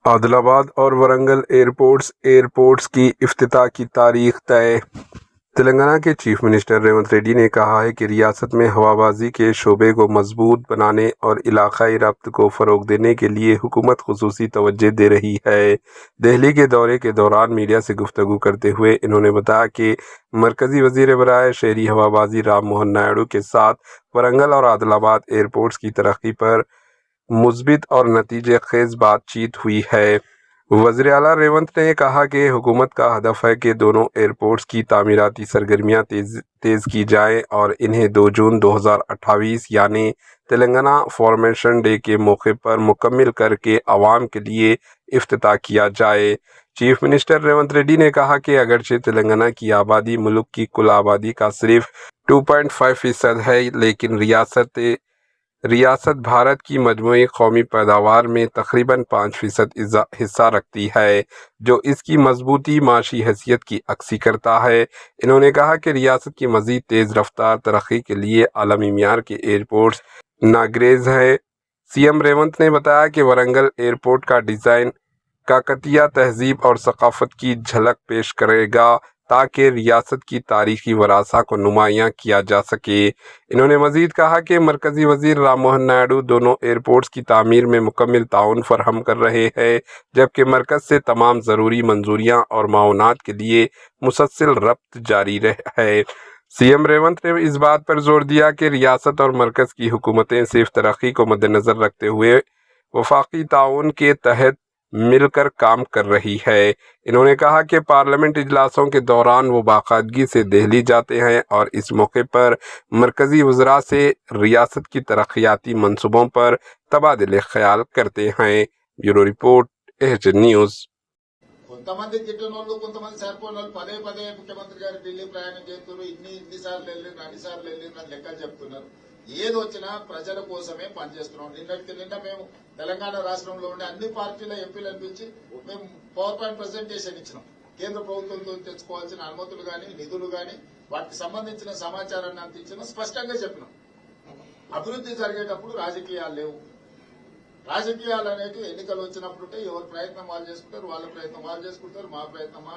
عادل آباد اور ورنگل ایئرپورٹس کی افتتاح کی تاریخ طے۔ تلنگانہ کے چیف منسٹر ریونت ریڈی نے کہا ہے کہ ریاست میں ہوابازی کے شعبے کو مضبوط بنانے اور علاقائی ربط کو فروغ دینے کے لیے حکومت خصوصی توجہ دے رہی ہے۔ دہلی کے دورے کے دوران میڈیا سے گفتگو کرتے ہوئے انہوں نے بتایا کہ مرکزی وزیر برائے شہری ہوابازی رام موہن نائیڈو کے ساتھ ورنگل اور عادل آباد ایئرپورٹس کی ترقی پر مثبت اور نتیجہ خیز بات چیت ہوئی ہے۔ وزیر اعلیٰ ریونت نے کہا کہ حکومت کا ہدف ہے کہ دونوں ایئرپورٹس کی تعمیراتی سرگرمیاں تیز کی جائیں اور انہیں 2 جون 2028 یعنی تلنگانہ فارمیشن ڈے کے موقع پر مکمل کر کے عوام کے لیے افتتاح کیا جائے۔ چیف منسٹر ریونت ریڈی نے کہا کہ اگرچہ تلنگانہ کی آبادی ملک کی کل آبادی کا صرف 2.5% ہے، لیکن ریاست بھارت کی مجموعی قومی پیداوار میں تقریباً 5% حصہ رکھتی ہے، جو اس کی مضبوطی معاشی حیثیت کی عکاسی کرتا ہے۔ انہوں نے کہا کہ ریاست کی مزید تیز رفتار ترقی کے لیے عالمی معیار کے ایئرپورٹس ناگزیر ہے۔ سی ایم ریونت نے بتایا کہ ورنگل ایئرپورٹ کا ڈیزائن کاکتیہ تہذیب اور ثقافت کی جھلک پیش کرے گا تاکہ ریاست کی تاریخی ورثہ کو نمایاں کیا جا سکے۔ انہوں نے مزید کہا کہ مرکزی وزیر رام موہن نائیڈو دونوں ایئرپورٹس کی تعمیر میں مکمل تعاون فراہم کر رہے ہیں، جبکہ مرکز سے تمام ضروری منظوریاں اور معاونات کے لیے مسلسل ربط جاری ہے۔ سی ایم ریونت نے اس بات پر زور دیا کہ ریاست اور مرکز کی حکومتیں صرف ترقی کو مد نظر رکھتے ہوئے وفاقی تعاون کے تحت مل کر کام کر رہی ہے۔ انہوں نے کہا کہ پارلیمنٹ اجلاسوں کے دوران وہ باقاعدگی سے دہلی جاتے ہیں اور اس موقع پر مرکزی وزراء سے ریاست کی ترقیاتی منصوبوں پر تبادلہ خیال کرتے ہیں۔ Bureau report AHN news. కొంతమంది తిట్టనోళ్ళు కొంతమంది సరిపోయిన పదే పదే ముఖ్యమంత్రి గారు ఢిల్లీ ప్రయాణం చేస్తున్నారు, ఇన్నిసార్లు వెళ్ళిండ్రు అన్నిసార్లు వెళ్ళిండ్రు అని లెక్కలు చెప్తున్నారు। ఏది వచ్చినా ప్రజల కోసమే పనిచేస్తున్నాం। నిన్నటికి నిన్న మేము తెలంగాణ రాష్ట్రంలో ఉండే అన్ని పార్టీల ఎంపీలను పిలిచి మేము పవర్ పాయింట్ ప్రెజెంటేషన్ ఇచ్చినాం। కేంద్ర ప్రభుత్వంతో తెచ్చుకోవాల్సిన అనుమతులు గాని నిధులు గాని వాటికి సంబంధించిన సమాచారాన్ని అందించినా స్పష్టంగా చెప్పినాం। అభివృద్ధి జరిగేటప్పుడు రాజకీయాలు లేవు। రాజకీయాలు అనేవి ఎన్నికలు వచ్చినప్పుడు ఎవరి ప్రయత్నం వాళ్ళు చేసుకుంటారు, వాళ్ళ ప్రయత్నం వాళ్ళు చేసుకుంటారు, మా ప్రయత్నం మా।